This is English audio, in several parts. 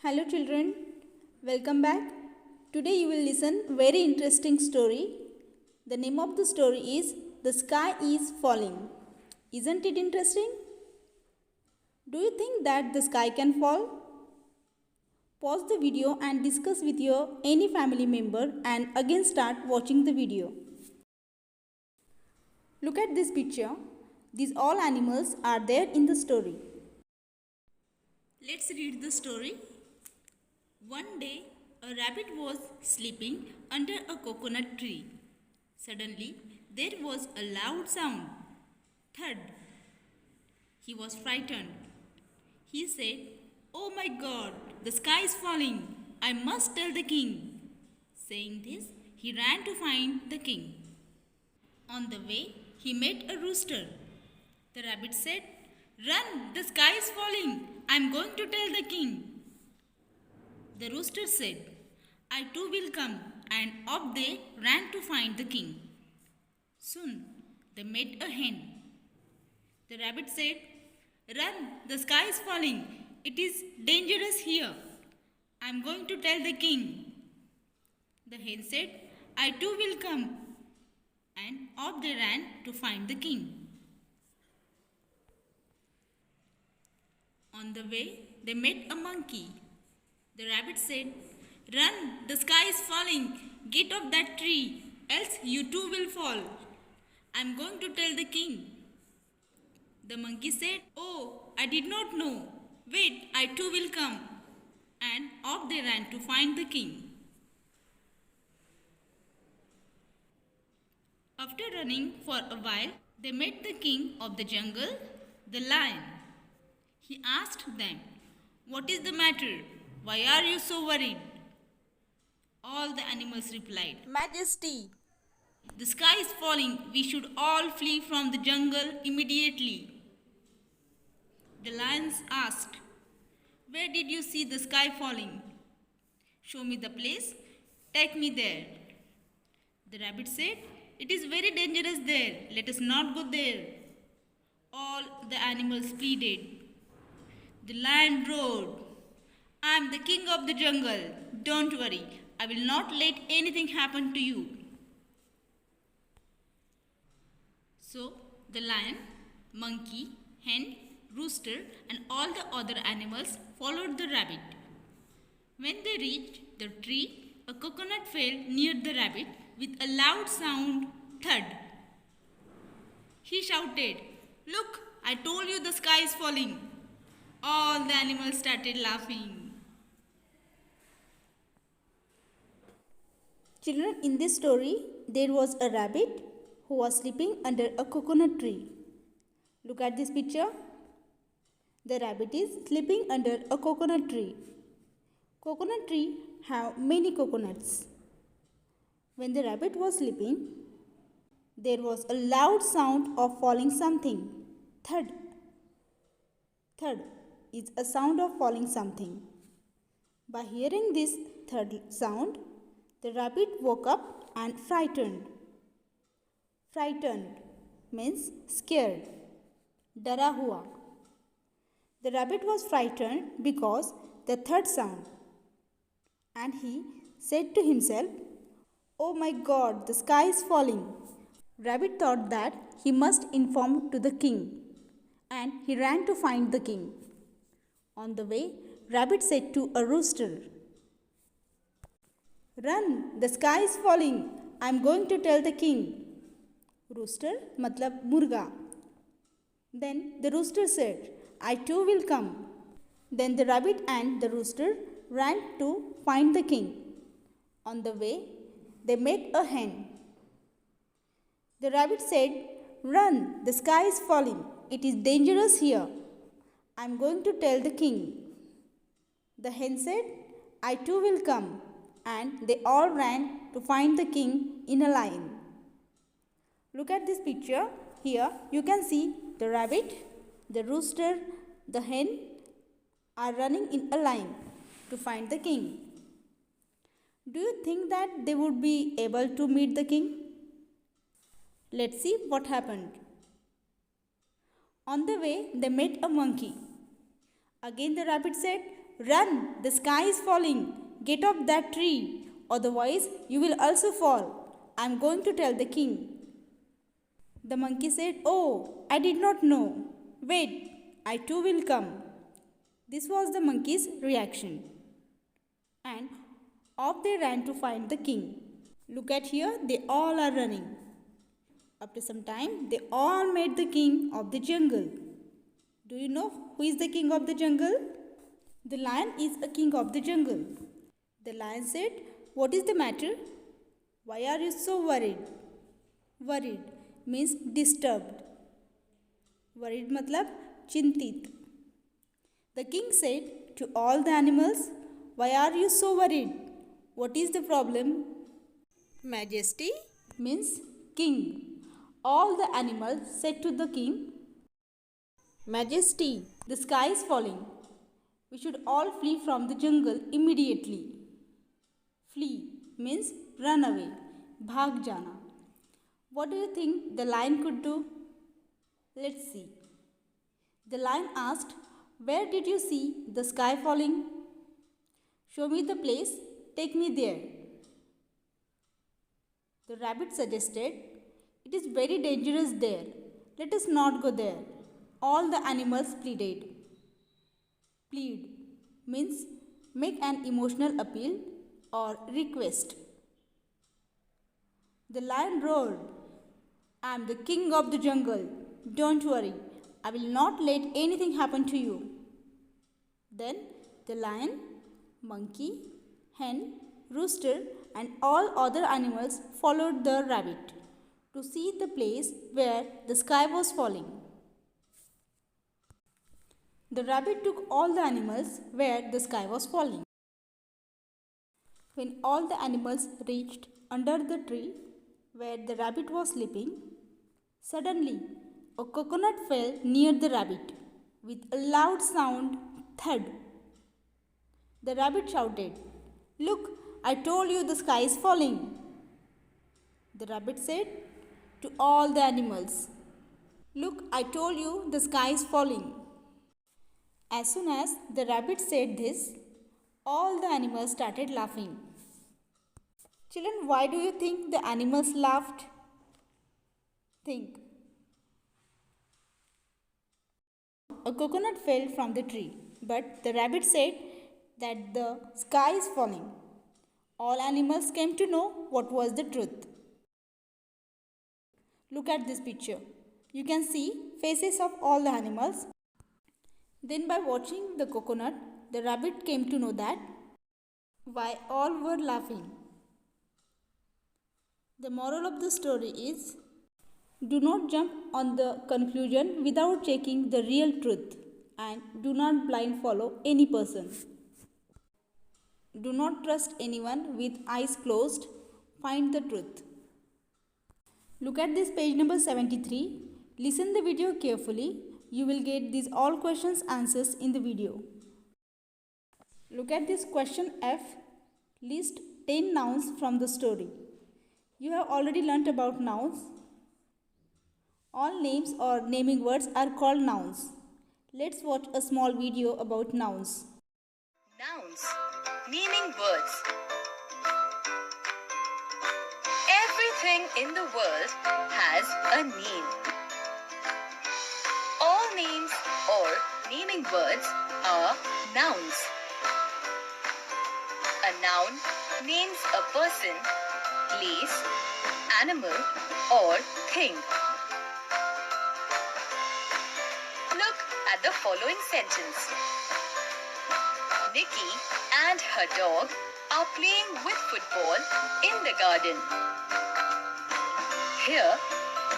Hello children, welcome back. Today you will listen very interesting story. The name of the story is The Sky is Falling. Isn't it interesting? Do you think that the sky can fall? Pause the video and discuss with your any family member and again start watching the video. Look at this picture. These all animals are there in the story. Let's read the story. One day, a rabbit was sleeping under a coconut tree. Suddenly, there was a loud sound. Thud. He was frightened. He said, "Oh my God, the sky is falling. I must tell the king." Saying this, he ran to find the king. On the way, he met a rooster. The rabbit said, "Run, the sky is falling. I'm going to tell the king." The rooster said, "I too will come," and off they ran to find the king. Soon they met a hen. The rabbit said, "Run, the sky is falling. It is dangerous here. I'm going to tell the king." The hen said, "I too will come," and off they ran to find the king. On the way, they met a monkey. The rabbit said, "Run, the sky is falling. Get off that tree, else you too will fall. I'm going to tell the king." The monkey said, "Oh, I did not know. Wait, I too will come." And off they ran to find the king. After running for a while, they met the king of the jungle, the lion. He asked them, "What is the matter? Why are you so worried?" All the animals replied, Majesty, "The sky is falling. We should all flee from the jungle immediately." The lions asked, "Where did you see the sky falling? Show me the place. Take me there." The rabbit said, "It is very dangerous there. Let us not go there." All the animals pleaded. The lion roared, "I am the king of the jungle. Don't worry. I will not let anything happen to you." So the lion, monkey, hen, rooster, and all the other animals followed the rabbit. When they reached the tree, a coconut fell near the rabbit with a loud sound, thud. He shouted, "Look, I told you the sky is falling." All the animals started laughing. Children, in this story, there was a rabbit who was sleeping under a coconut tree. Look at this picture. The rabbit is sleeping under a coconut tree. Coconut tree have many coconuts. When the rabbit was sleeping, there was a loud sound of falling something. Thud. Thud is a sound of falling something. By hearing this thud sound, the rabbit woke up and frightened. Frightened means scared. Dara hua. The rabbit was frightened because the thud sound. And he said to himself, "Oh my God, the sky is falling." Rabbit thought that he must inform to the king, and he ran to find the king. On the way, rabbit said to a rooster, "Run, the sky is falling. I am going to tell the king." Rooster matlab murga. Then the rooster said, "I too will come." Then the rabbit and the rooster ran to find the king. On the way, they met a hen. The rabbit said, "Run, the sky is falling. It is dangerous here. I am going to tell the king." The hen said, "I too will come." And they all ran to find the king in a line. Look at this picture. Here you can see the rabbit, the rooster, the hen are running in a line to find the king. Do you think that they would be able to meet the king? Let's see what happened. On the way, they met a monkey. Again the rabbit said, "Run, the sky is falling. Get off that tree, otherwise you will also fall. I am going to tell the king." The monkey said, "Oh, I did not know. Wait, I too will come." This was the monkey's reaction. And off they ran to find the king. Look at here, they all are running. After some time, they all met the king of the jungle. Do you know who is the king of the jungle? The lion is a king of the jungle. The lion said, "What is the matter? Why are you so worried?" Worried means disturbed. Worried matlab chintit. The king said to all the animals, "Why are you so worried? What is the problem?" Majesty means king. All the animals said to the king, "Majesty, the sky is falling. We should all flee from the jungle immediately." Flee means run away, bhag jana. What do you think the lion could do? Let's see. The lion asked, "Where did you see the sky falling?" "Show me the place, take me there." The rabbit suggested, "It is very dangerous there. Let us not go there." All the animals pleaded. Plead means make an emotional appeal or request. The lion roared, "I am the king of the jungle. Don't worry, I will not let anything happen to you." Then the lion, monkey, hen, rooster, and all other animals followed the rabbit to see the place where the sky was falling. The rabbit took all the animals where the sky was falling. When all the animals reached under the tree where the rabbit was sleeping, suddenly a coconut fell near the rabbit with a loud sound, thud. The rabbit shouted, "Look, I told you the sky is falling." The rabbit said to all the animals, "Look, I told you the sky is falling." As soon as the rabbit said this, all the animals started laughing. Children, why do you think the animals laughed? Think. A coconut fell from the tree, but the rabbit said that the sky is falling. All animals came to know what was the truth. Look at this picture. You can see faces of all the animals. Then by watching the coconut, the rabbit came to know that why all were laughing. The moral of the story is, do not jump on the conclusion without checking the real truth, and do not blind follow any person. Do not trust anyone with eyes closed. Find the truth. Look at this page number 73. Listen the video carefully. You will get these all questions answers in the video. Look at this question F. List 10 nouns from the story. You have already learnt about nouns. All names or naming words are called nouns. Let's watch a small video about nouns. Nouns. Naming words. Everything in the world has a name. All names or naming words are nouns. A noun names a person, place, animal, or thing. Look at the following sentence. Nikki and her dog are playing with football in the garden. Here,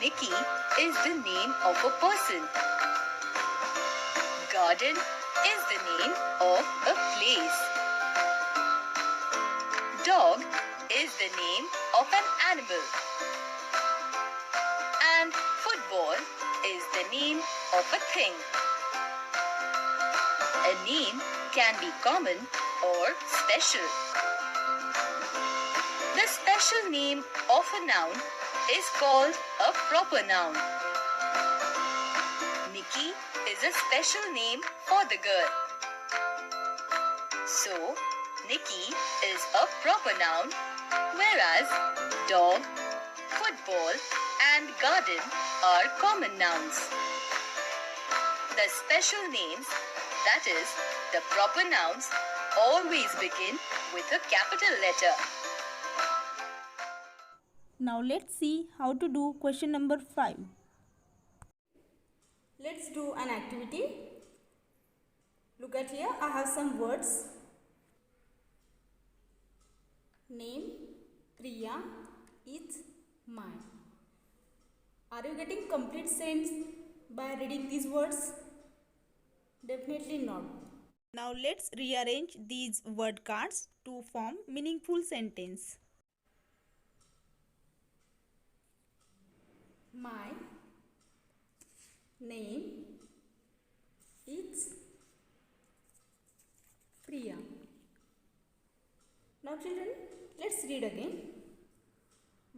Nikki is the name of a person. Garden is the name of a place. Dog is the name of an animal. And football is the name of a thing. A name can be common or special. The special name of a noun is called a proper noun. Nikki is a special name for the girl. So, Nikki is a proper noun, whereas dog, football, and garden are common nouns. The special names, that is, the proper nouns, always begin with a capital letter. Now let's see how to do question number 5. Let's do an activity. Look at here, I have some words. Name, Priya, is mine. Are you getting complete sense by reading these words? Definitely not. Now let's rearrange these word cards to form meaningful sentence. My name is Priya. Now children, let's read again.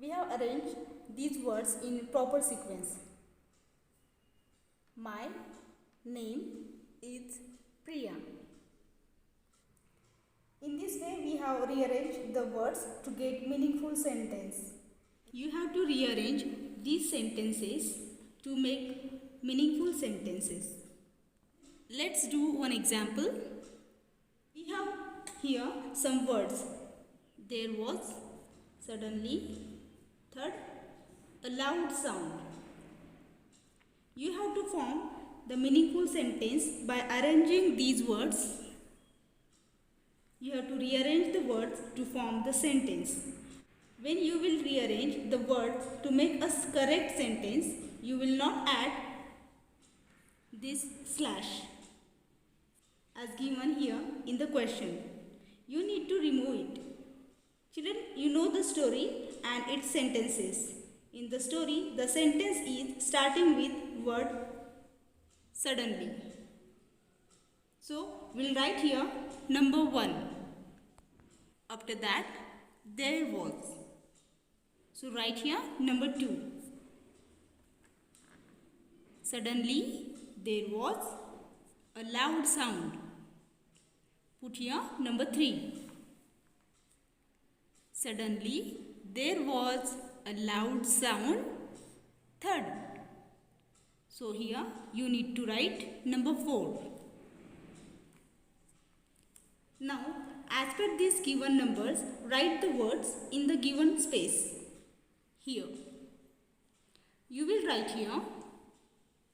We have arranged these words in proper sequence. My name is Priya. In this way, we have rearranged the words to get meaningful sentence. You have to rearrange these sentences to make meaningful sentences. Let's do one example. We have here some words. There was, suddenly, third, a loud sound. You have to form the meaningful sentence by arranging these words. You have to rearrange the words to form the sentence. When you will rearrange the words to make a correct sentence, you will not add this slash as given here in the question. You need to remove it. Children, you know the story and its sentences. In the story, the sentence is starting with word suddenly. So, we'll write here number 1. After that, there was. So, write here number 2. Suddenly, there was a loud sound. Put here number 3. Suddenly, there was a loud sound. Third. So, here you need to write number 4. Now, as per these given numbers, write the words in the given space. Here. You will write here,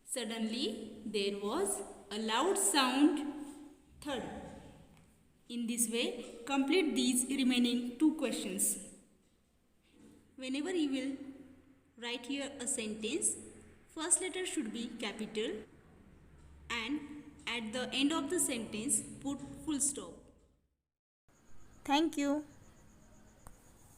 suddenly there was a loud sound. Third. In this way, complete these remaining 2 questions. Whenever you will write here a sentence, first letter should be capital and at the end of the sentence put full stop. Thank you.